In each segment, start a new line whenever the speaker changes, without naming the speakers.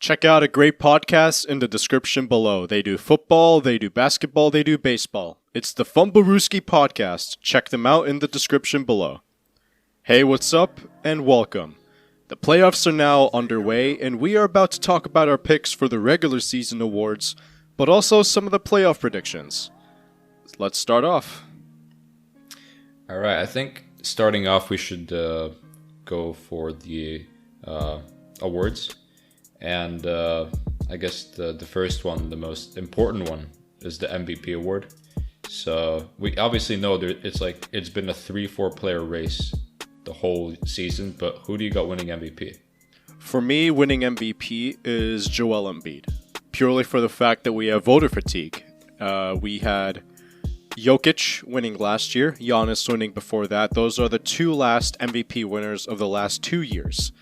Check out a great podcast in the description below. They do football, they do basketball, they do baseball. It's the Fumbarooski Podcast. Check them out in the description below. Hey, what's up, and welcome. The playoffs are now underway, and we are about to talk about our picks for the regular season awards, but also some of the playoff predictions. Let's start off.
Alright, I think starting off we should go for the awards. And I guess the first one, the most important one, is the MVP award. So we obviously know it's been a 3-4 player race the whole season, but who do you got winning MVP?
For me, winning MVP is Joel Embiid, purely for the fact that we have voter fatigue. We had Jokic winning last year, Giannis winning before that. Those are the two last MVP winners of the last 2 years.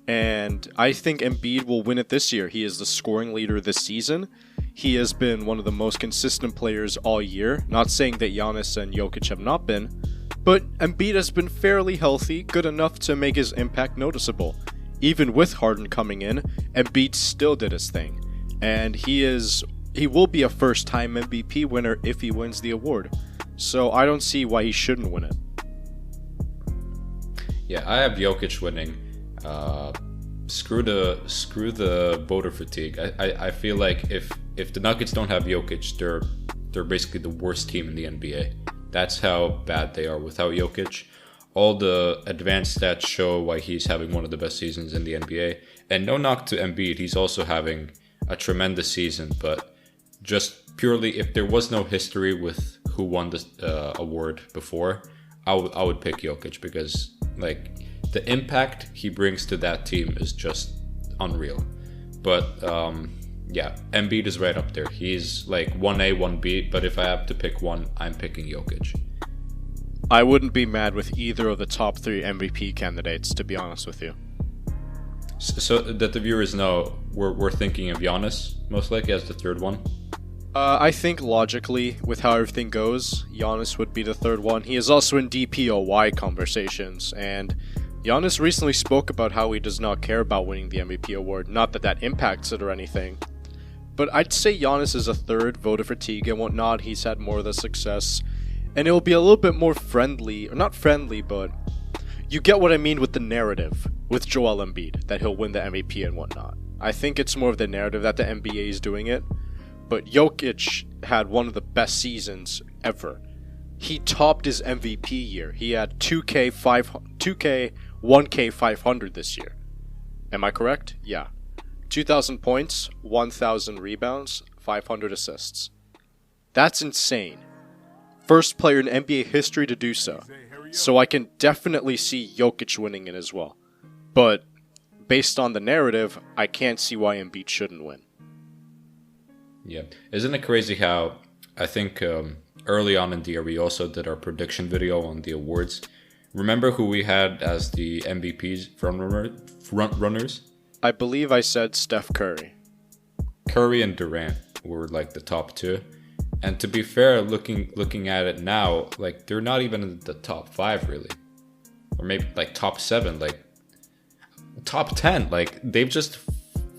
And I think Embiid will win it this year. He is the scoring leader this season. He has been one of the most consistent players all year. Not saying that Giannis and Jokic have not been, but Embiid has been fairly healthy, good enough to make his impact noticeable. Even with Harden coming in, Embiid still did his thing. And he will be a first-time MVP winner if he wins the award. So I don't see why he shouldn't win it.
Yeah, I have Jokic winning. Screw the voter fatigue. I feel like if the Nuggets don't have Jokic, they're basically the worst team in the NBA. That's how bad they are without Jokic. All the advanced stats show why he's having one of the best seasons in the NBA. And no knock to Embiid, he's also having a tremendous season. But just purely, if there was no history with who won this award before, I would pick Jokic because the impact he brings to that team is just unreal. But yeah, Embiid is right up there. He's like 1A, 1B, but if I have to pick one, I'm picking Jokic.
I wouldn't be mad with either of the top 3 MVP candidates, to be honest with you.
So that the viewers know, we're thinking of Giannis most likely as the third one.
I think logically, with how everything goes, Giannis would be the third one. He is also in DPOY conversations, and Giannis recently spoke about how he does not care about winning the MVP award. Not that that impacts it or anything. But I'd say Giannis is a third, voter fatigue and whatnot. He's had more of the success. And it will be a little bit more friendly, or not friendly, but you get what I mean with the narrative with Joel Embiid, that he'll win the MVP and whatnot. I think it's more of the narrative that the NBA is doing it. But Jokic had one of the best seasons ever. He topped his MVP year. He had 2K, 1K 500 this year. Am I correct? Yeah. 2,000 points, 1,000 rebounds, 500 assists. That's insane. First player in NBA history to do so. So I can definitely see Jokic winning it as well. But based on the narrative, I can't see why Embiid shouldn't win.
Yeah. Isn't it crazy how I think early on in the year we also did our prediction video on the awards. Remember who we had as the MVPs front runners?
I believe I said Steph Curry.
Curry and Durant were like the top 2. And to be fair, looking at it now, like they're not even in the top 5 really. Or maybe like top 7, like top 10. Like they've just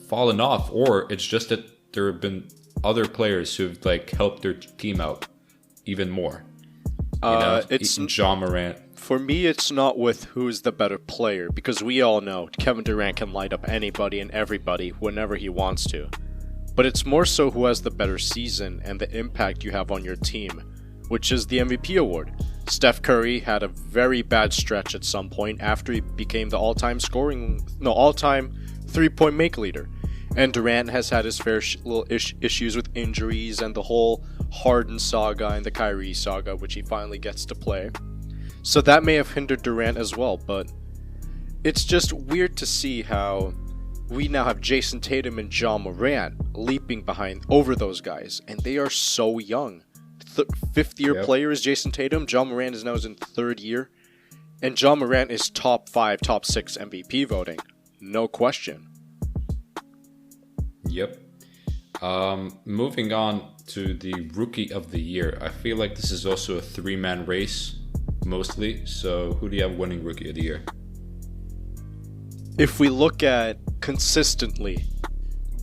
fallen off, or it's just that there have been other players who've like helped their team out even more. It's Ja Morant.
For me, it's not with who's the better player, because we all know Kevin Durant can light up anybody and everybody whenever he wants to. But it's more so who has the better season and the impact you have on your team, which is the MVP award. Steph Curry had a very bad stretch at some point after he became the all-time 3-point make leader. And Durant has had his fair little issues with injuries and the whole Harden saga and the Kyrie saga, which he finally gets to play. So that may have hindered Durant as well, but it's just weird to see how we now have Jason Tatum and Ja Morant leaping behind over those guys, and they are so young. Fifth-year player is Jason Tatum. Ja Morant is now in third year, and Ja Morant is top 5, top 6 MVP voting, no question.
Yep. Moving on to the Rookie of the Year. I feel like this is also a 3-man race, mostly. So who do you have winning Rookie of the Year?
If we look at consistently,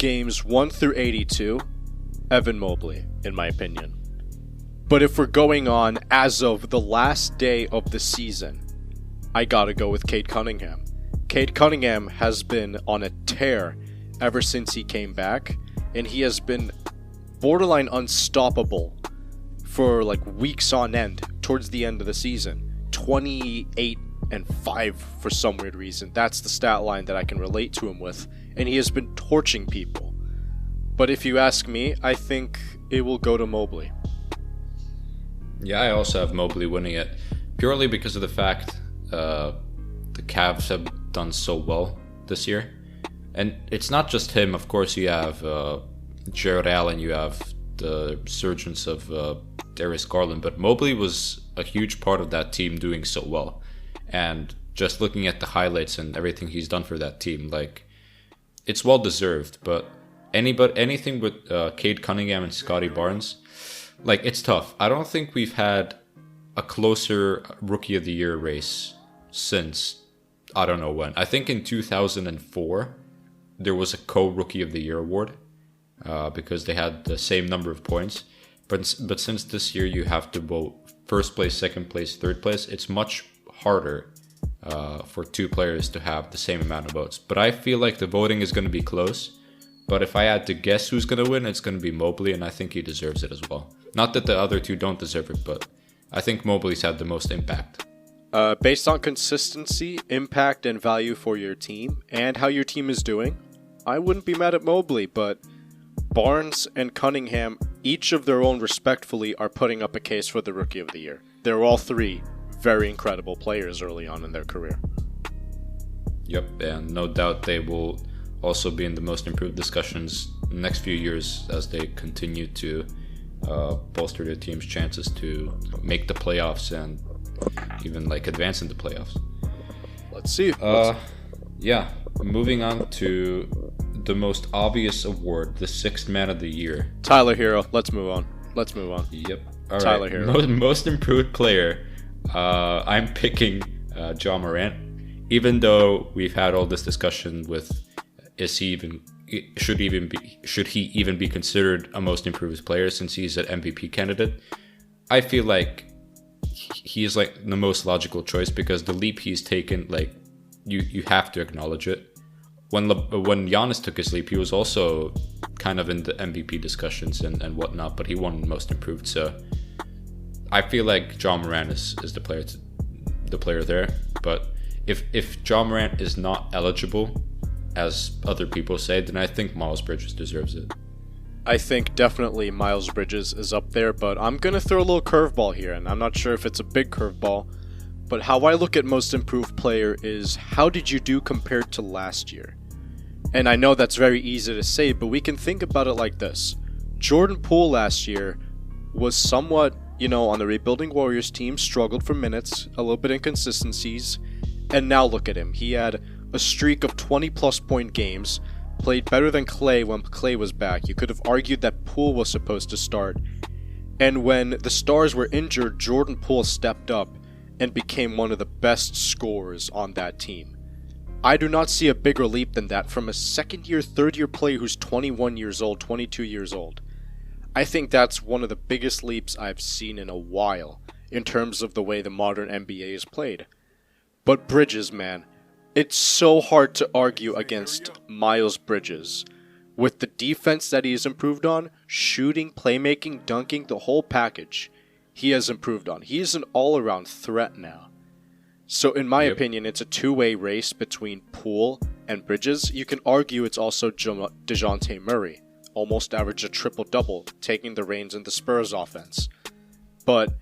games 1 through 82, Evan Mobley, in my opinion. But if we're going on as of the last day of the season, I gotta go with Cade Cunningham. Cade Cunningham has been on a tear ever since he came back, and he has been borderline unstoppable for like weeks on end towards the end of the season. 28-5 for some weird reason. That's the stat line that I can relate to him with, and he has been torching people. But if you ask me, I think it will go to Mobley.
Yeah, I also have Mobley winning it, purely because of the fact the Cavs have done so well this year. And it's not just him. Of course, you have Jared Allen, you have the resurgence of Darius Garland, but Mobley was a huge part of that team doing so well. And just looking at the highlights and everything he's done for that team, like, it's well deserved. But anything with Cade Cunningham and Scotty Barnes, like, it's tough. I don't think we've had a closer Rookie of the Year race since I don't know when. I think in 2004 there was a co-Rookie of the Year award because they had the same number of points. But since this year you have to vote first place, second place, third place, it's much harder for two players to have the same amount of votes. But I feel like the voting is going to be close. But if I had to guess who's going to win, it's going to be Mobley, and I think he deserves it as well. Not that the other two don't deserve it, but I think Mobley's had the most impact.
Based on consistency, impact, and value for your team, and how your team is doing, I wouldn't be mad at Mobley, but Barnes and Cunningham, each of their own respectfully, are putting up a case for the Rookie of the Year. They're all three very incredible players early on in their career.
Yep, and no doubt they will also be in the most improved discussions in the next few years as they continue to bolster their team's chances to make the playoffs and even like advance in the playoffs.
Let's see.
Yeah, moving on to the most obvious award, the Sixth Man of the Year.
Tyler Hero. Let's move on.
Yep. All
Tyler
right.
Hero.
Most improved player. I'm picking Ja Morant, even though we've had all this discussion with should he even be considered a most improved player since he's an MVP candidate. I feel like he is like the most logical choice because the leap he's taken, like you have to acknowledge it. When Giannis took his leap, he was also kind of in the MVP discussions and whatnot, but he won most improved. So I feel like Ja Morant is the player there. But if Ja Morant is not eligible, as other people say, then I think Miles Bridges deserves it.
I think definitely Miles Bridges is up there, but I'm going to throw a little curveball here, and I'm not sure if it's a big curveball, but how I look at most improved player is how did you do compared to last year? And I know that's very easy to say, but we can think about it like this. Jordan Poole last year was somewhat, on the rebuilding Warriors team, struggled for minutes, a little bit inconsistencies, and now look at him. He had a streak of 20-plus point games, played better than Clay when Clay was back. You could have argued that Poole was supposed to start. And when the stars were injured, Jordan Poole stepped up and became one of the best scorers on that team. I do not see a bigger leap than that from a second-year, third-year player who's 21 years old, 22 years old. I think that's one of the biggest leaps I've seen in a while in terms of the way the modern NBA is played. But Bridges, man, it's so hard to argue against Miles Bridges. With the defense that he has improved on, shooting, playmaking, dunking, the whole package, he has improved on. He is an all-around threat now. So in my opinion, it's a two-way race between Poole and Bridges. You can argue it's also DeJounte Murray, almost averaged a triple-double, taking the reins in the Spurs offense. But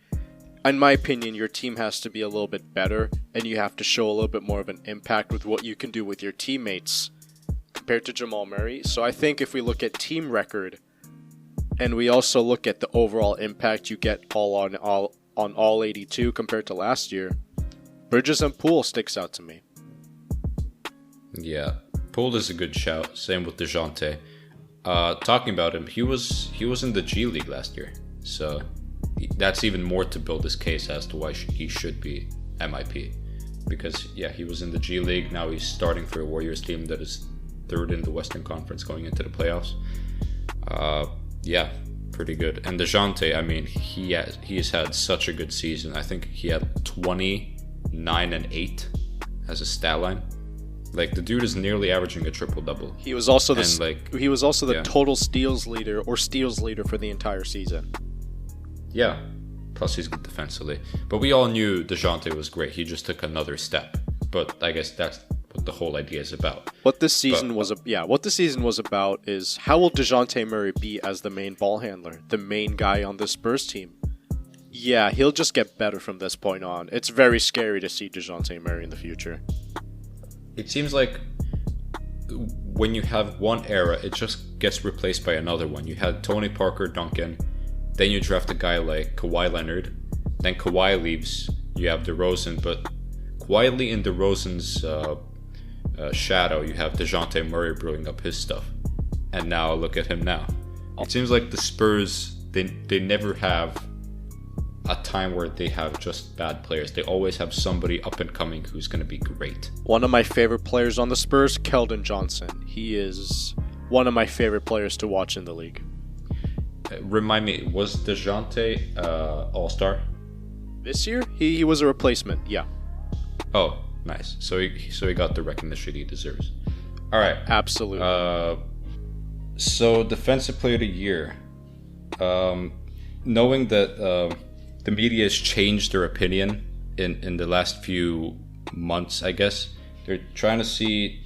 in my opinion, your team has to be a little bit better, and you have to show a little bit more of an impact with what you can do with your teammates compared to Jamal Murray. So I think if we look at team record, and we also look at the overall impact you get on all 82 compared to last year, Bridges and Poole sticks out to me.
Yeah, Poole is a good shout. Same with DeJounte. Talking about him, he was in the G League last year, so that's even more to build this case as to why he should be MIP. Because he was in the G League. Now he's starting for a Warriors team that is third in the Western Conference going into the playoffs. Yeah, pretty good. And DeJounte, I mean, he has had such a good season. I think he had 29 and 8 as a stat line. Like, the dude is nearly averaging a triple-double.
He was also the total steals leader for the entire season.
Yeah, plus he's good defensively. But we all knew DeJounte was great. He just took another step. But I guess that's what the whole idea is about.
What this season was about is how will DeJounte Murray be as the main ball handler, the main guy on the Spurs team? Yeah, he'll just get better from this point on. It's very scary to see DeJounte Murray in the future.
It seems like when you have one era, it just gets replaced by another one. You had Tony Parker, Duncan, then you draft a guy like Kawhi Leonard, then Kawhi leaves, you have DeRozan, but quietly in DeRozan's shadow, you have DeJounte Murray brewing up his stuff. And now look at him now. It seems like the Spurs, they never have a time where they have just bad players. They always have somebody up and coming who's going to be great.
One of my favorite players on the Spurs, Kelden Johnson. He is one of my favorite players to watch in the league.
Remind me, was DeJounte All-Star?
This year? He was a replacement, yeah.
Oh, nice. So he got the recognition he deserves. All right.
Absolutely.
So Defensive Player of the Year. Knowing that the media has changed their opinion in the last few months, I guess. They're trying to see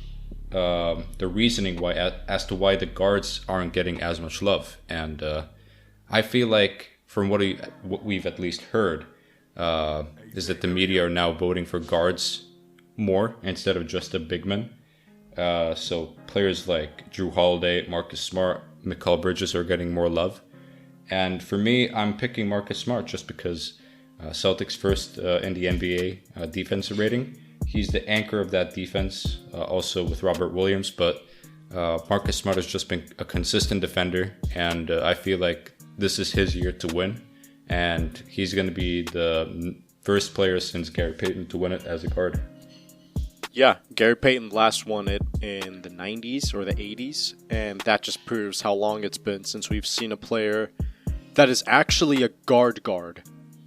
the reasoning as to why the guards aren't getting as much love. And I feel like, from what we've at least heard, is that the media are now voting for guards more instead of just the big men. So players like Drew Holiday, Marcus Smart, Mccall Bridges are getting more love. And for me, I'm picking Marcus Smart just because Celtics first in the NBA defensive rating. He's the anchor of that defense, also with Robert Williams. But Marcus Smart has just been a consistent defender, and I feel like this is his year to win. And he's going to be the first player since Gary Payton to win it as a guard.
Yeah, Gary Payton last won it in the 90s or the 80s, and that just proves how long it's been since we've seen a player that is actually a guard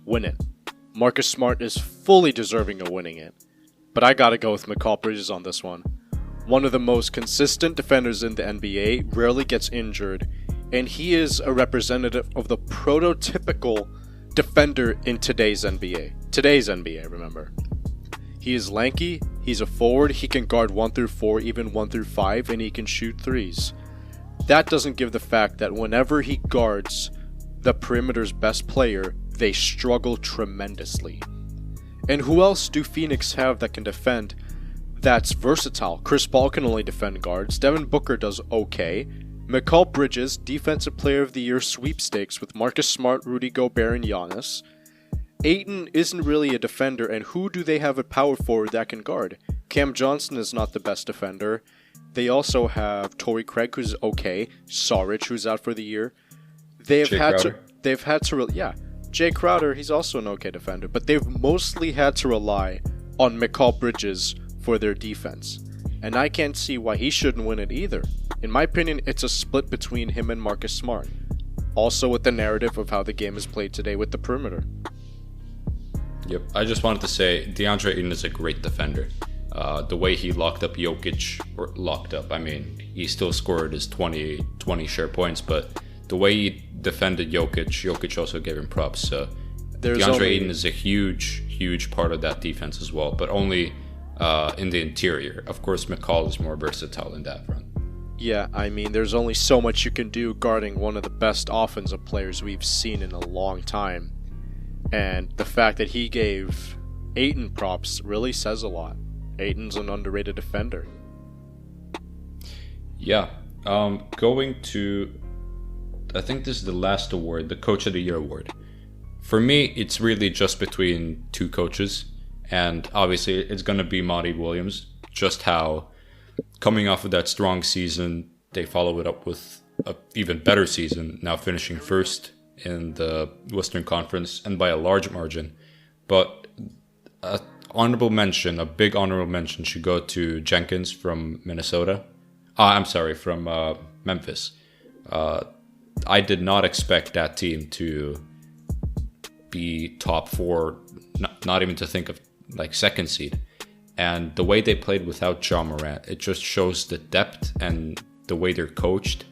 win it. Marcus Smart is fully deserving of winning it, but I gotta go with Mccall Bridges on this one. One of the most consistent defenders in the NBA, rarely gets injured, and he is a representative of the prototypical defender in today's NBA, remember. He is lanky, he's a forward, he can guard 1 through 4, even 1 through 5, and he can shoot threes. That doesn't give the fact that whenever he guards the perimeter's best player, they struggle tremendously. And who else do Phoenix have that can defend that's versatile? Chris Paul can only defend guards, Devin Booker does okay, Mccall Bridges, Defensive Player of the Year sweepstakes with Marcus Smart, Rudy Gobert, and Giannis. Ayton isn't really a defender, and who do they have at power forward that can guard? Cam Johnson is not the best defender. They also have Torrey Craig, who's okay, Saric, who's out for the year. Jay Crowder, he's also an okay defender, but they've mostly had to rely on Mccall Bridges for their defense. And I can't see why he shouldn't win it either. In my opinion, it's a split between him and Marcus Smart. Also with the narrative of how the game is played today with the perimeter.
Yep, I just wanted to say DeAndre Ayton is a great defender. The way he locked up Jokic, he still scored his 20 share points, but the way he defended Jokic also gave him props. So DeAndre Ayton is a huge part of that defense as well, but only in the interior. Of course, McCall is more versatile in that front.
Yeah, I mean, there's only so much you can do guarding one of the best offensive players we've seen in a long time. And the fact that he gave Ayton props really says a lot. Ayton's an underrated defender.
Yeah. Going to, I think this is the last award, the Coach of the Year award. For me, it's really just between two coaches. And obviously, it's going to be Monty Williams. Just how, coming off of that strong season, they follow it up with an even better season, now finishing first in the Western Conference, and by a large margin. But a big honorable mention should go to Jenkins from Minnesota. I'm sorry, from Memphis. I did not expect that team to be top 4, not even to think of like second seed. And the way they played without Ja Morant, it just shows the depth and the way they're coached.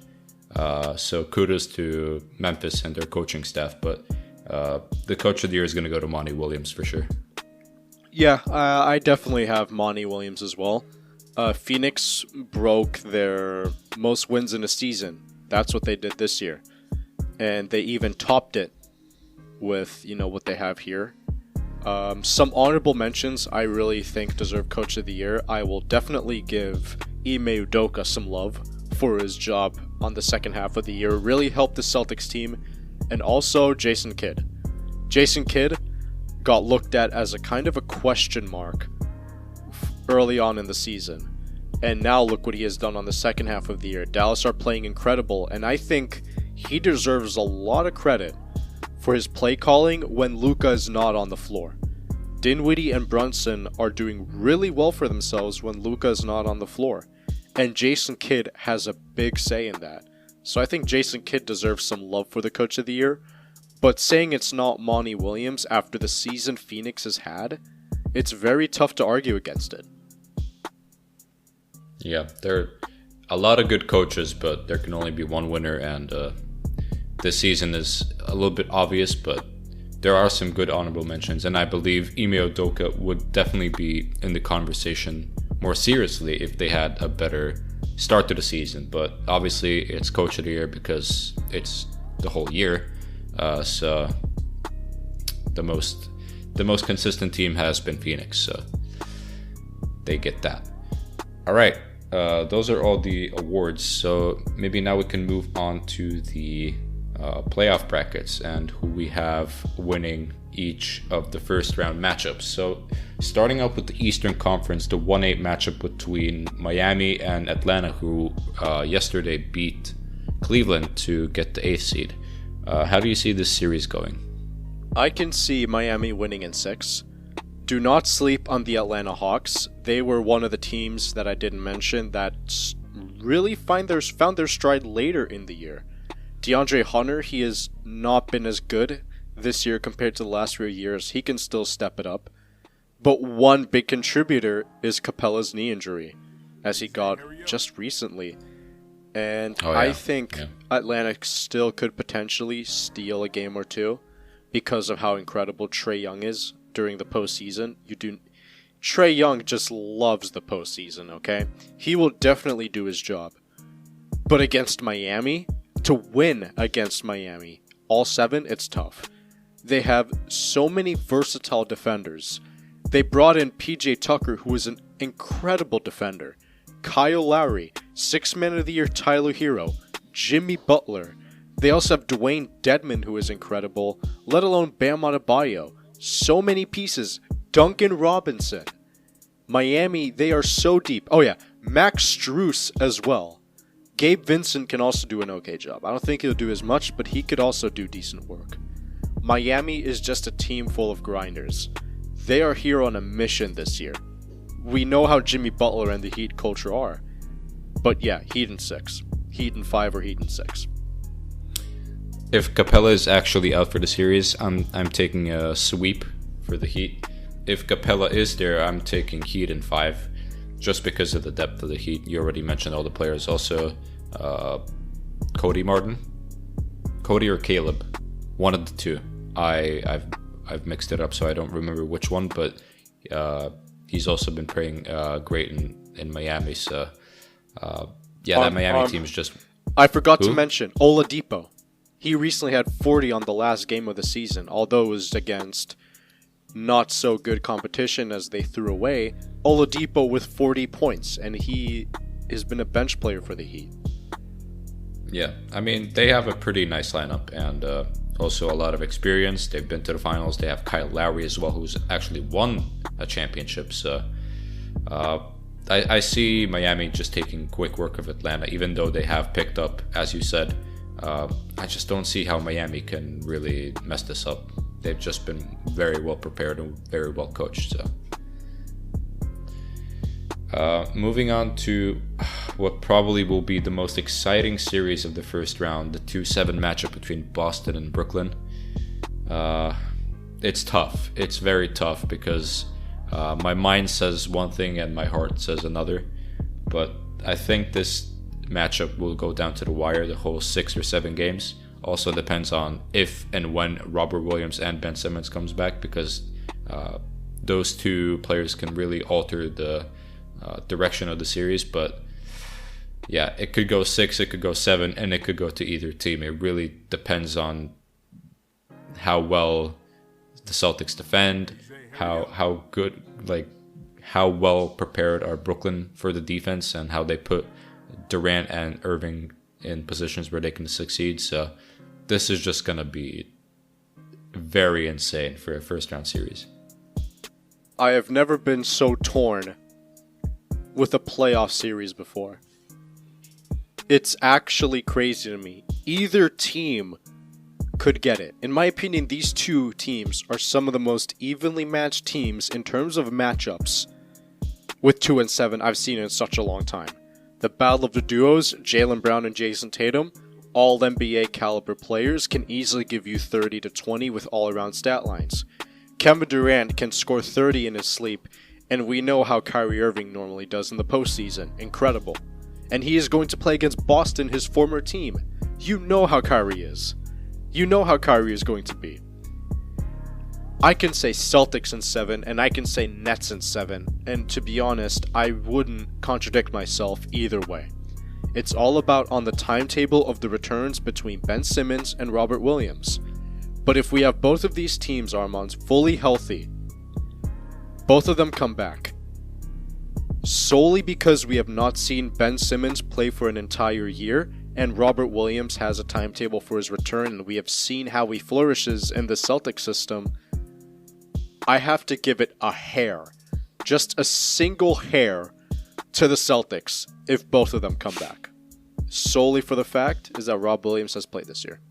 So kudos to Memphis and their coaching staff. But the coach of the year is going to go to Monty Williams for sure.
Yeah, I definitely have Monty Williams as well. Phoenix broke their most wins in a season. That's what they did this year. And they even topped it with, what they have here. Some honorable mentions I really think deserve Coach of the Year. I will definitely give Ime Udoka some love for his job on the second half of the year. Really helped the Celtics team. And also Jason Kidd. Jason Kidd got looked at as a kind of a question mark early on in the season. And now look what he has done on the second half of the year. Dallas are playing incredible, and I think he deserves a lot of credit for his play calling when Luka is not on the floor. Dinwiddie and Brunson are doing really well for themselves when Luka is not on the floor. And Jason Kidd has a big say in that. So I think Jason Kidd deserves some love for the Coach of the Year. But saying it's not Monty Williams after the season Phoenix has had, it's very tough to argue against it.
Yeah, there are a lot of good coaches, but there can only be one winner, and this season is a little bit obvious, but there are some good honorable mentions, and I believe Ime Udoka would definitely be in the conversation more seriously if they had a better start to the season. But obviously it's Coach of the Year because it's the whole year, so the most consistent team has been Phoenix, so they get that. All right, those are all the awards. So maybe now we can move on to the playoff brackets and who we have winning each of the first round matchups. So starting out with the Eastern Conference, the 1-8 matchup between Miami and Atlanta, who yesterday beat Cleveland to get the 8th seed. How do you see this series going?
I can see Miami winning in 6. Do not sleep on the Atlanta Hawks. They were one of the teams that I didn't mention that really found their stride later in the year. DeAndre Hunter, he has not been as good this year compared to the last few years. He can still step it up. But one big contributor is Capella's knee injury, as he got just recently. And I think Atlanta still could potentially steal a game or two because of how incredible Trae Young is during the postseason. Trae Young just loves the postseason, okay? He will definitely do his job. But against Miami, to win against Miami, all 7, it's tough. They have so many versatile defenders. They brought in PJ Tucker, who is an incredible defender. Kyle Lowry, 6th Man of the Year Tyler Hero, Jimmy Butler. They also have Dwayne Dedmon, who is incredible, let alone Bam Adebayo. So many pieces. Duncan Robinson. Miami, they are so deep. Oh yeah, Max Strus as well. Gabe Vincent can also do an okay job. I don't think he'll do as much, but he could also do decent work. Miami is just a team full of grinders. They are here on a mission this year. We know how Jimmy Butler and the Heat culture are. But yeah, Heat in 6. Heat in 5 or Heat in 6.
If Capella is actually out for the series, I'm taking a sweep for the Heat. If Capella is there, I'm taking Heat in 5, just because of the depth of the Heat. You already mentioned all the players. Also, Cody Martin, Cody or Caleb, one of the two. I've mixed it up, so I don't remember which one, but he's also been playing great in Miami. So that Miami team is just.
I forgot to mention Oladipo. He recently had 40 on the last game of the season, although it was against not so good competition as they threw away. Oladipo with 40 points, and he has been a bench player for the Heat.
Yeah, I mean, they have a pretty nice lineup and also a lot of experience. They've been to the finals. They have Kyle Lowry as well, who's actually won a championship. So I see Miami just taking quick work of Atlanta, even though they have picked up, as you said. I just don't see how Miami can really mess this up. They've just been very well prepared and very well coached. So, Moving on to what probably will be the most exciting series of the first round, the 2-7 matchup between Boston and Brooklyn. It's tough. It's very tough because my mind says one thing and my heart says another. But I think this matchup will go down to the wire, the whole 6 or 7 games. Also depends on if and when Robert Williams and Ben Simmons comes back, because those two players can really alter the direction of the series. But yeah, it could go 6, it could go 7, and it could go to either team. It really depends on how well the Celtics defend, how good, like how well prepared are Brooklyn for the defense, and how they put Durant and Irving in positions where they can succeed. So this is just gonna be very insane for a first round series.
I have never been so torn with a playoff series before. It's actually crazy to me. Either team could get it. In my opinion, these two teams are some of the most evenly matched teams in terms of matchups with 2 and 7 I've seen in such a long time. The battle of the duos, Jaylen Brown and Jason Tatum, all NBA caliber players, can easily give you 30 to 20 with all-around stat lines. Kevin Durant can score 30 in his sleep, and we know how Kyrie Irving normally does in the postseason. Incredible. And he is going to play against Boston, his former team. You know how Kyrie is. You know how Kyrie is going to be. I can say Celtics in 7, and I can say Nets in 7, and to be honest, I wouldn't contradict myself either way. It's all about on the timetable of the returns between Ben Simmons and Robert Williams. But if we have both of these teams, Armand, fully healthy, both of them come back. Solely because we have not seen Ben Simmons play for an entire year, and Robert Williams has a timetable for his return, and we have seen how he flourishes in the Celtic system, I have to give it a hair, just a single hair, to the Celtics if both of them come back. Solely for the fact is that Rob Williams has played this year.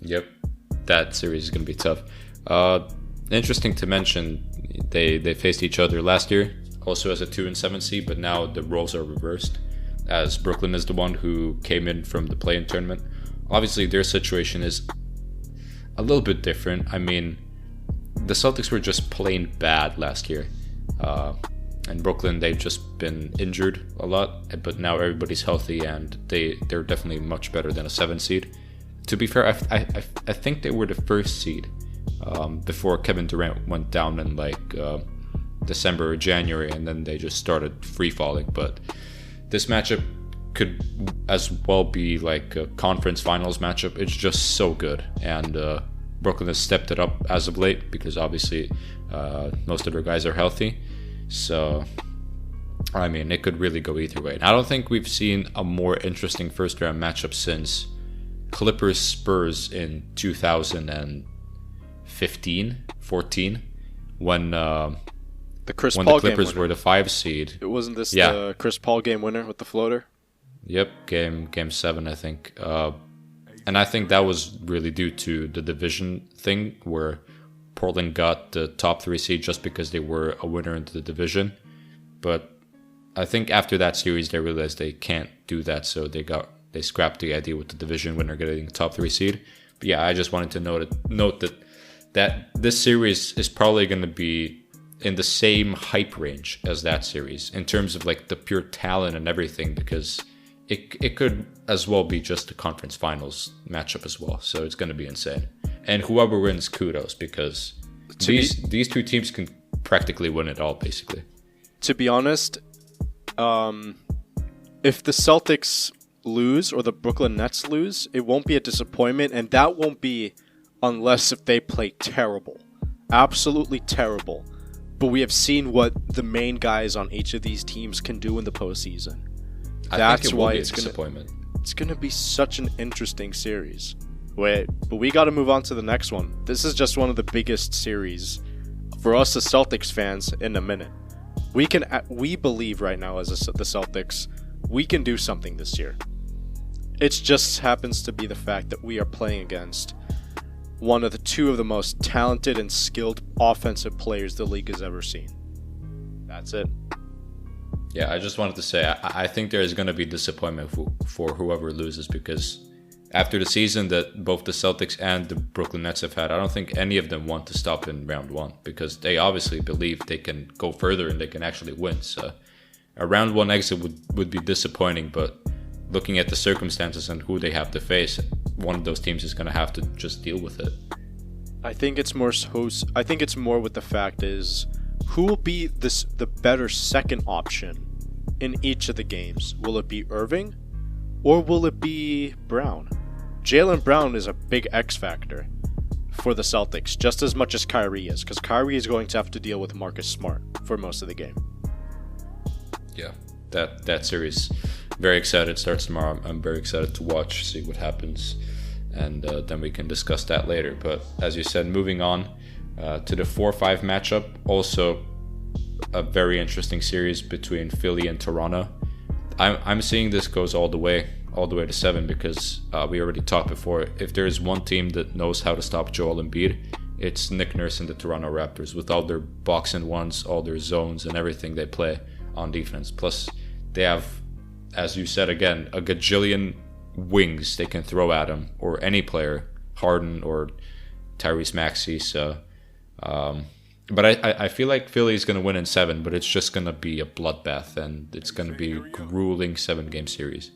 Yep, that series is going to be tough. Interesting to mention, they faced each other last year, also as a 2 and 7 seed, but now the roles are reversed, as Brooklyn is the one who came in from the play-in tournament. Obviously, their situation is a little bit different. I mean, the Celtics were just plain bad last year. And Brooklyn, they've just been injured a lot, but now everybody's healthy, and they're definitely much better than a 7 seed. To be fair, I think they were the first seed before Kevin Durant went down in like December or January, and then they just started free falling. But this matchup could as well be like a conference finals matchup. It's just so good, and Brooklyn has stepped it up as of late because obviously most of their guys are healthy. So, I mean, it could really go either way. And I don't think we've seen a more interesting first round matchup since Clippers Spurs in 2014, when the Clippers were the 5 seed.
It wasn't this the Chris Paul game winner with the floater?
Yep, game 7, I think. And I think that was really due to the division thing, where Portland got the top 3 seed just because they were a winner into the division. But I think after that series, they realized they can't do that, so they scrapped the idea with the division winner getting the top 3 seed. But yeah, I just wanted to note that this series is probably going to be in the same hype range as that series in terms of like the pure talent and everything, because it could as well be just a conference finals matchup as well. So it's going to be insane. And whoever wins, kudos, because these two teams can practically win it all, basically.
To be honest, if the Celtics lose or the Brooklyn Nets lose, it won't be a disappointment, and that won't be unless if they play terrible. Absolutely terrible. But we have seen what the main guys on each of these teams can do in the postseason. That's why it's going to be such an interesting series. Wait, but we got to move on to the next one. This is just one of the biggest series for us as Celtics fans in a minute. We believe right now as the Celtics, we can do something this year. It just happens to be the fact that we are playing against one of the 2 of the most talented and skilled offensive players the league has ever seen. That's it.
Yeah, I just wanted to say I think there is going to be disappointment for whoever loses, because after the season that both the Celtics and the Brooklyn Nets have had, I don't think any of them want to stop in round one, because they obviously believe they can go further and they can actually win. So a round one exit would be disappointing, but looking at the circumstances and who they have to face, one of those teams is going to have to just deal with it.
I think it's more with the fact is who will be the better second option in each of the games. Will it be Irving or will it be Brown? Jaylen Brown is a big X factor for the Celtics, just as much as Kyrie is, because Kyrie is going to have to deal with Marcus Smart for most of the game.
Yeah, that series, very excited, starts tomorrow. I'm very excited to watch, see what happens, and then we can discuss that later. But as you said, moving on to the 4-5 matchup, also a very interesting series between Philly and Toronto. I'm seeing this goes all the way to 7, because we already talked before. If there is one team that knows how to stop Joel Embiid, it's Nick Nurse and the Toronto Raptors, with all their box and ones, all their zones and everything they play on defense. Plus they have, as you said again, a gajillion wings they can throw at him, or any player, Harden or Tyrese Maxey. So but I feel like Philly is going to win in 7, but it's just going to be a bloodbath, and it's going to be a grueling 7-game series.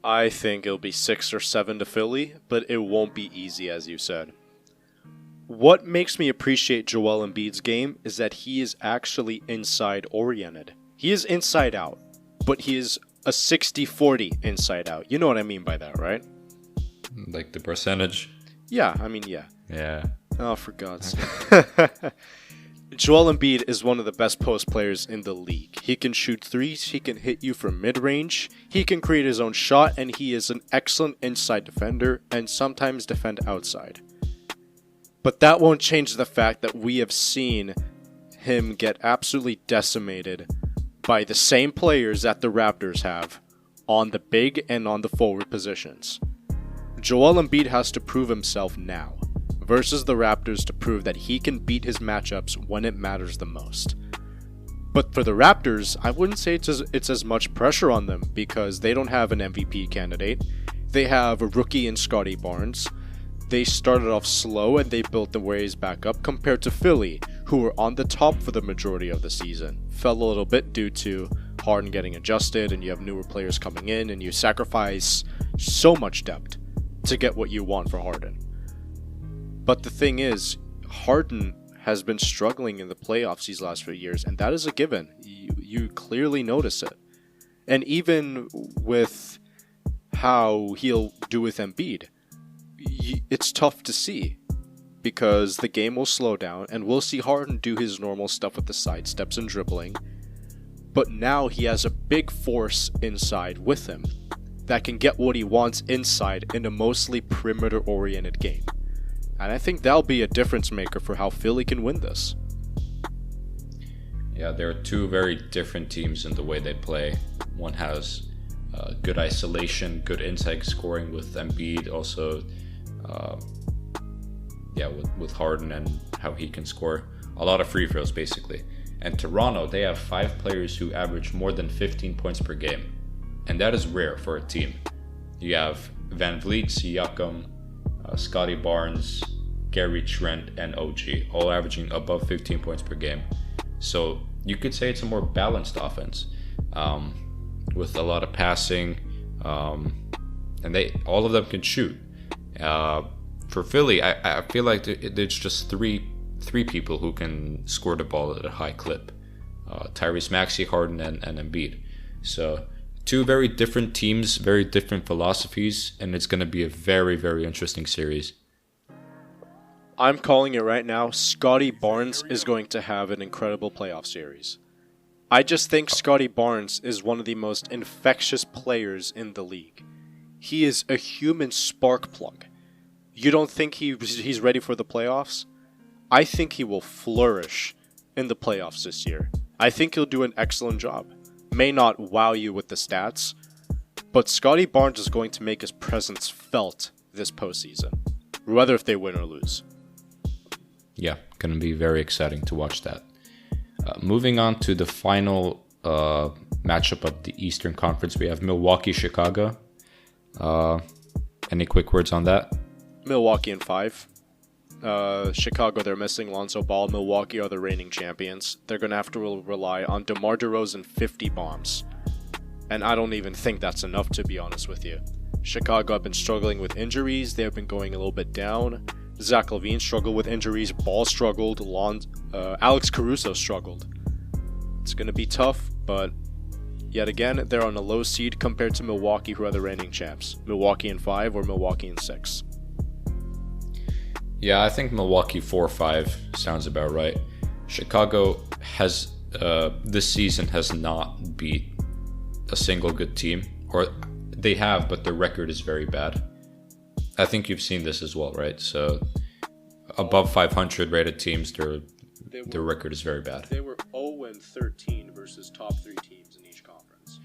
I think it'll be 6 or 7 to Philly, but it won't be easy, as you said. What makes me appreciate Joel Embiid's game is that he is actually inside oriented. He is inside out, but he is a 60-40 inside out. You know what I mean by that, right?
Like the percentage?
Yeah, I mean, yeah.
Yeah.
Oh, for God's sake. Joel Embiid is one of the best post players in the league. He can shoot threes, he can hit you from mid-range, he can create his own shot, and he is an excellent inside defender and sometimes defend outside. But that won't change the fact that we have seen him get absolutely decimated by the same players that the Raptors have on the big and on the forward positions. Joel Embiid has to prove himself now versus the Raptors to prove that he can beat his matchups when it matters the most. But for the Raptors, I wouldn't say it's as much pressure on them, because they don't have an MVP candidate. They have a rookie in Scotty Barnes. They started off slow and they built the ways back up, compared to Philly, who were on the top for the majority of the season. Fell a little bit due to Harden getting adjusted, and you have newer players coming in, and you sacrifice so much depth to get what you want for Harden. But the thing is, Harden has been struggling in the playoffs these last few years, and that is a given. You clearly notice it. And even with how he'll do with Embiid, it's tough to see, because the game will slow down, and we'll see Harden do his normal stuff with the side steps and dribbling. But now he has a big force inside with him that can get what he wants inside in a mostly perimeter-oriented game. And I think that'll be a difference maker for how Philly can win this.
Yeah, there are two very different teams in the way they play. One has good isolation, good inside scoring with Embiid, also with Harden and how he can score. A lot of free throws, basically. And Toronto, they have 5 players who average more than 15 points per game. And that is rare for a team. You have Van Vliet, Siakam, Scotty Barnes, Gary Trent, and OG, all averaging above 15 points per game. So you could say it's a more balanced offense, with a lot of passing, and all of them can shoot. For Philly, I feel like there's just three people who can score the ball at a high clip: Tyrese Maxey, Harden, and Embiid. So 2 very different teams, very different philosophies, and it's going to be a very, very interesting series.
I'm calling it right now. Scotty Barnes is going to have an incredible playoff series. I just think Scotty Barnes is one of the most infectious players in the league. He is a human spark plug. You don't think he's ready for the playoffs? I think he will flourish in the playoffs this year. I think he'll do an excellent job. May not wow you with the stats, but Scotty Barnes is going to make his presence felt this postseason, whether if they win or lose.
Yeah, going to be very exciting to watch that. Moving on to the final matchup of the Eastern Conference. We have Milwaukee, Chicago. Any quick words on that?
Milwaukee in 5. Chicago, they're missing Lonzo Ball. Milwaukee are the reigning champions. They're going to have to rely on DeMar DeRozan 50 bombs. And I don't even think that's enough, to be honest with you. Chicago have been struggling with injuries. They have been going a little bit down. Zach LaVine struggled with injuries. Ball struggled. Alex Caruso struggled. It's going to be tough, but yet again, they're on a low seed compared to Milwaukee, who are the reigning champs. Milwaukee in 5 or Milwaukee in 6.
Yeah, I think Milwaukee 4-5 sounds about right. Chicago has this season has not beat a single good team, or they have, but their record is very bad. I think you've seen this as well, right? So above 500 rated teams, their record is very bad.
They were 0-13 versus top 3 teams in each conference.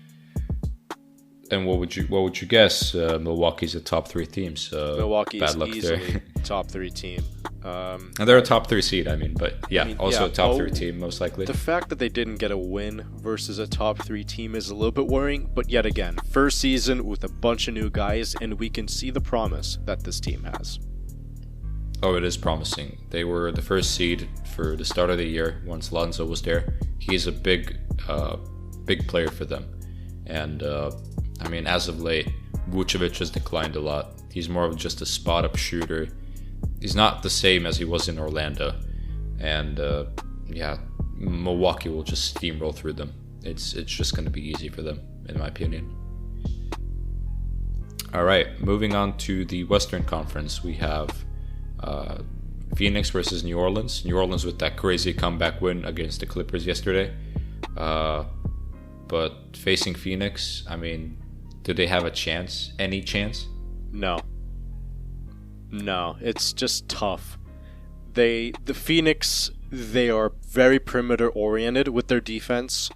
And what would you guess? Milwaukee's a top 3 team, so
Milwaukee
bad
is
luck
easily
there.
top 3 team.
And they're a top 3 seed, also a top 3 team most likely.
The fact that they didn't get a win versus a top 3 team is a little bit worrying, but yet again, first season with a bunch of new guys, and we can see the promise that this team has.
Oh, it is promising. They were the first seed for the start of the year once Lonzo was there. He's a big player for them. And, as of late, Vucevic has declined a lot. He's more of just a spot-up shooter. He's not the same as he was in Orlando. And, Milwaukee will just steamroll through them. It's just going to be easy for them, in my opinion. All right, moving on to the Western Conference, we have Phoenix versus New Orleans. New Orleans with that crazy comeback win against the Clippers yesterday. But facing Phoenix, do they have a chance? Any chance?
No, it's just tough. The Phoenix, they are very perimeter oriented with their defense.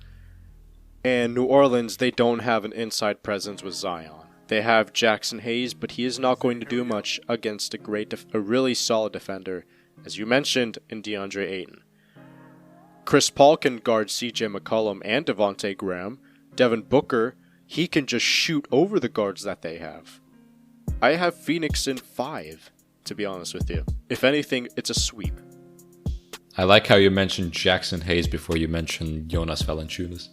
And New Orleans, they don't have an inside presence with Zion. They have Jackson Hayes, but he is not going to do much against a really solid defender, as you mentioned, in DeAndre Ayton. Chris Paul can guard CJ McCollum and Devontae Graham. Devin Booker, he can just shoot over the guards that they have. I have Phoenix in 5, to be honest with you. If anything, it's a sweep.
I like how you mentioned Jackson Hayes before you mentioned Jonas Valanciunas.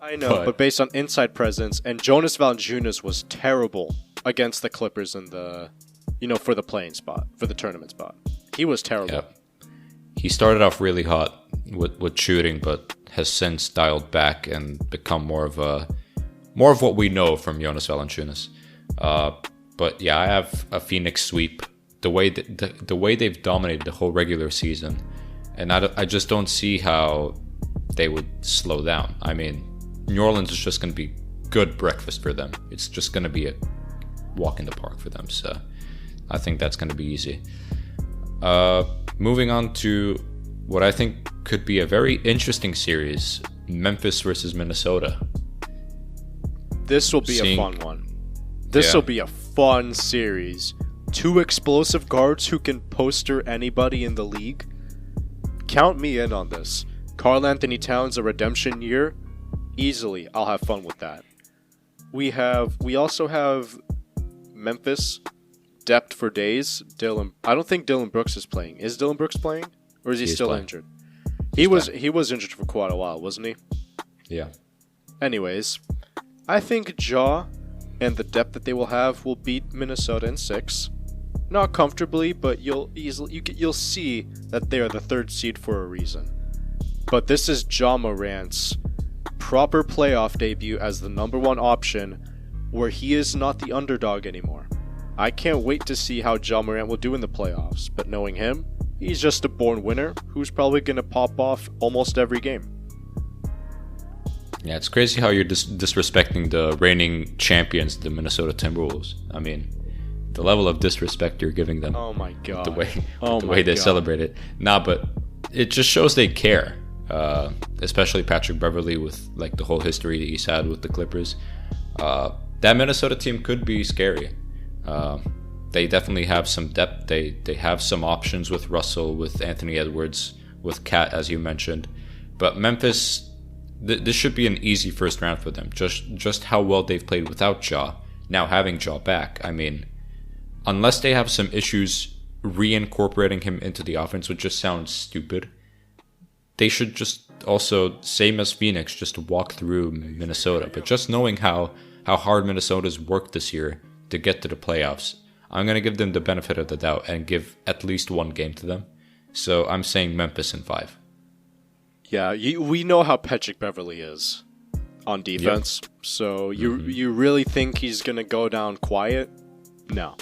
I know, but based on inside presence, and Jonas Valanciunas was terrible against the Clippers in the, for the playing spot, for the tournament spot. He was terrible.
Yep. He started off really hot with shooting, but has since dialed back and become more of what we know from Jonas Valanciunas. But yeah, I have a Phoenix sweep. The way they've dominated the whole regular season, and I just don't see how they would slow down. New Orleans is just going to be good breakfast for them. It's just going to be a walk in the park for them. So I think that's going to be easy. Moving on to what I think could be a very interesting series, Memphis versus Minnesota.
This will be a fun one. This will be a fun series. 2 explosive guards who can poster anybody in the league. Count me in on this. Karl Anthony Towns, a redemption year. Easily, I'll have fun with that. We also have Memphis, depth for days. I don't think Dylan Brooks is playing. Is Dylan Brooks playing, or is he still injured? He was injured for quite a while, wasn't he?
Yeah.
Anyways, I think Ja and the depth that they will have will beat Minnesota in 6. Not comfortably, but you'll see that they are the 3rd seed for a reason. But this is Ja Morant's proper playoff debut as the number 1 option, where he is not the underdog anymore. I can't wait to see how Ja Morant will do in the playoffs, but knowing him, he's just a born winner who's probably going to pop off almost every game.
Yeah, it's crazy how you're disrespecting the reigning champions, the Minnesota Timberwolves. The level of disrespect you're giving them.
Oh my god.
The way they celebrate it. But it just shows they care. Especially Patrick Beverley with the whole history that he's had with the Clippers. That Minnesota team could be scary. They definitely have some depth. They have some options with Russell, with Anthony Edwards, with Cat, as you mentioned. But Memphis, this should be an easy first round for them. Just how well they've played without Ja. Now having Ja back, I mean, unless they have some issues reincorporating him into the offense, which just sounds stupid, they should just also, same as Phoenix, just walk through Minnesota. But just knowing how hard Minnesota's worked this year to get to the playoffs, I'm going to give them the benefit of the doubt and give at least one game to them. So I'm saying Memphis in 5.
Yeah, we know how Patrick Beverley is on defense. Yep. So you really think he's going to go down quiet? No.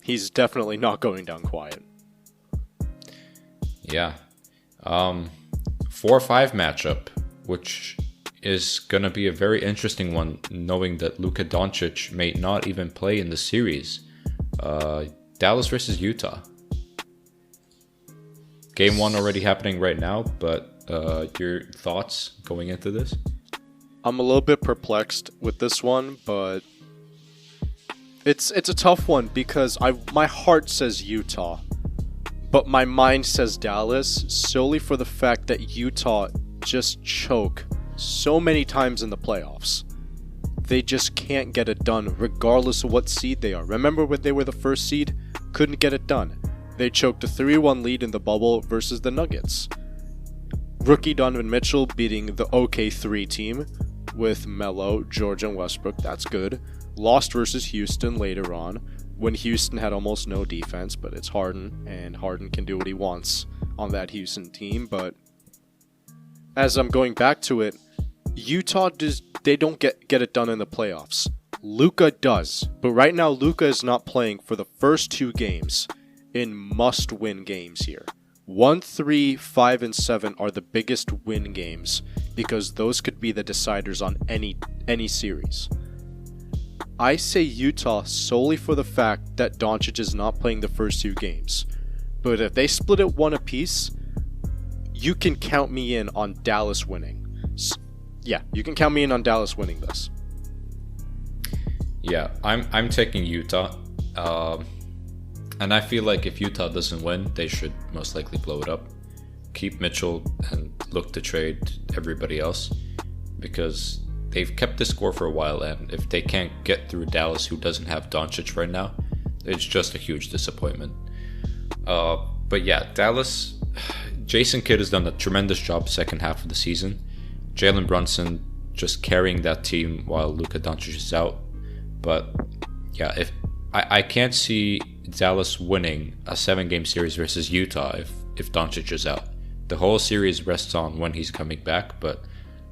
He's definitely not going down quiet.
Yeah. 4-5 matchup, which is going to be a very interesting one, knowing that Luka Doncic may not even play in the series. Dallas versus Utah. Game 1 already happening right now, but your thoughts going into this?
I'm a little bit perplexed with this one, but it's a tough one because my heart says Utah, but my mind says Dallas, solely for the fact that Utah just choke so many times in the playoffs. They just can't get it done regardless of what seed they are. Remember when they were the first seed? Couldn't get it done. They choked a 3-1 lead in the bubble versus the Nuggets. Rookie Donovan Mitchell beating the OK3 team with Melo, George, and Westbrook. That's good. Lost versus Houston later on when Houston had almost no defense, but it's Harden, and Harden can do what he wants on that Houston team. But as I'm going back to it, Utah they don't get it done in the playoffs. Luka does, but right now Luka is not playing for the first 2 games in must-win games here. 1, 3, 5, and 7 are the biggest win games because those could be the deciders on any series. I say Utah solely for the fact that Doncic is not playing the first 2 games. But if they split it 1 apiece, you can count me in on Dallas winning. Yeah, you can count me in on Dallas winning this.
Yeah, I'm taking Utah. And I feel like if Utah doesn't win, they should most likely blow it up. Keep Mitchell and look to trade everybody else, because they've kept the score for a while, and if they can't get through Dallas, who doesn't have Doncic right now, it's just a huge disappointment. But yeah, Dallas, Jason Kidd has done a tremendous job second half of the season. Jalen Brunson just carrying that team while Luka Doncic is out. But yeah, if I can't see Dallas winning a 7-game series versus Utah if Doncic is out. The whole series rests on when he's coming back, but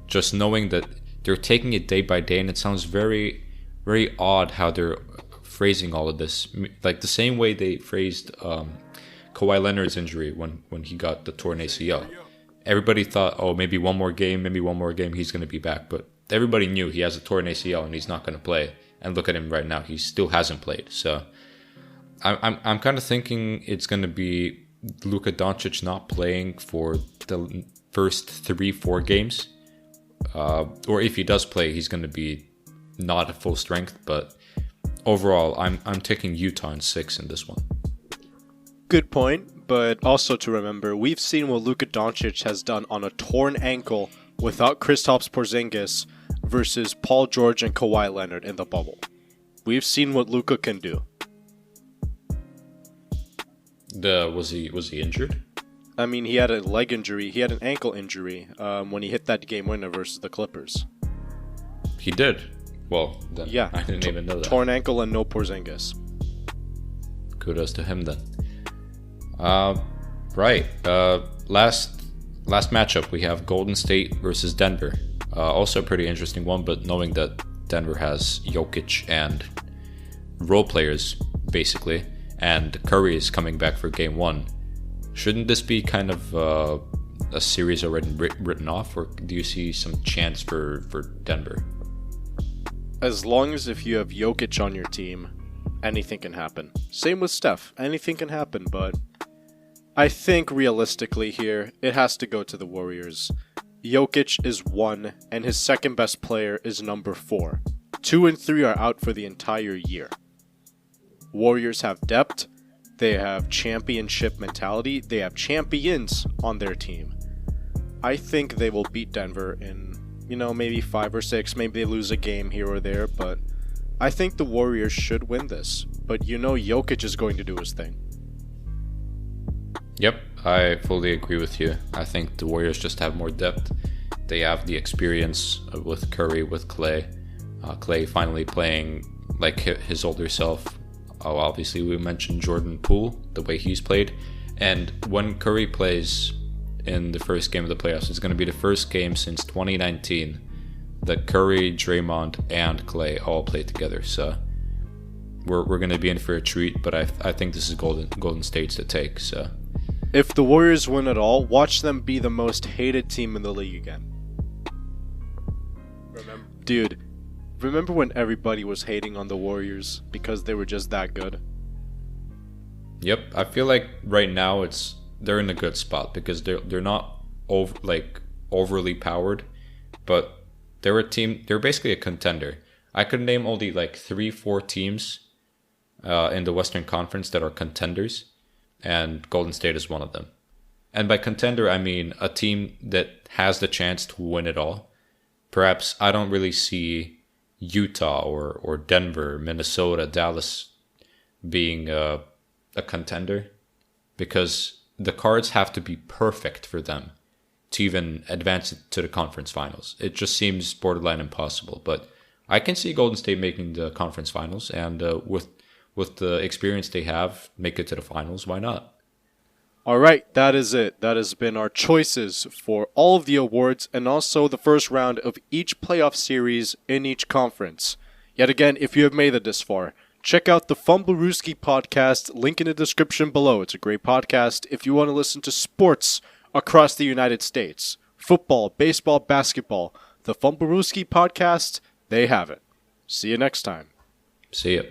just knowing that they're taking it day by day, and it sounds very, very odd how they're phrasing all of this. Like the same way they phrased Kawhi Leonard's injury when he got the torn ACL. Everybody thought, oh, maybe one more game, he's going to be back. But everybody knew he has a torn ACL and he's not going to play. And look at him right now, he still hasn't played. So I'm kind of thinking it's going to be Luka Doncic not playing for the first 3-4 games. Or if he does play, he's going to be not at full strength. But overall, I'm taking Utah in 6 in this one.
Good point, but also to remember, we've seen what Luka Doncic has done on a torn ankle without Kristaps Porzingis versus Paul George and Kawhi Leonard in the bubble. We've seen what Luka can do.
Was he injured?
I mean, he had a leg injury. He had an ankle injury when he hit that game winner versus the Clippers.
He did? Well, then
yeah,
I didn't even know that.
Torn ankle and no Porzingis.
Kudos to him then. Right. Last matchup, we have Golden State versus Denver. Also a pretty interesting one, but knowing that Denver has Jokic and role players, basically, and Curry is coming back for Game 1, shouldn't this be kind of a series already written off, or do you see some chance for Denver?
As long as if you have Jokic on your team, anything can happen. Same with Steph. Anything can happen, but I think realistically here, it has to go to the Warriors. Jokic is 1, and his second best player is number 4. 2 and 3 are out for the entire year. Warriors have depth, they have championship mentality, they have champions on their team. I think they will beat Denver in maybe 5 or 6. Maybe they lose a game here or there, but I think the Warriors should win this. But Jokic is going to do his thing.
Yep, I fully agree with you. I think the Warriors just have more depth. They have the experience with Curry, with Clay. Clay finally playing like his older self. Obviously, we mentioned Jordan Poole, the way he's played. And when Curry plays in the first game of the playoffs, it's going to be the first game since 2019 that Curry, Draymond, and Clay all play together. So we're going to be in for a treat, but I think this is Golden State's to take. So
if the Warriors win at all, watch them be the most hated team in the league again. Remember when everybody was hating on the Warriors because they were just that good?
Yep, I feel like right now they're in a good spot because they're not overly powered, but they're a team. They're basically a contender. I could name only like 3-4 teams in the Western Conference that are contenders, and Golden State is one of them. And by contender, I mean a team that has the chance to win it all. Perhaps I don't really see Utah or Denver, Minnesota, Dallas being a contender, because the cards have to be perfect for them to even advance to the conference finals. It just seems borderline impossible, but I can see Golden State making the conference finals, and with the experience they have, make it to the finals. Why not?
All right, that is it. That has been our choices for all of the awards and also the first round of each playoff series in each conference. Yet again, if you have made it this far, check out the Fumblerooski podcast, link in the description below. It's a great podcast if you want to listen to sports across the United States. Football, baseball, basketball. The Fumblerooski podcast, they have it. See you next time.
See ya.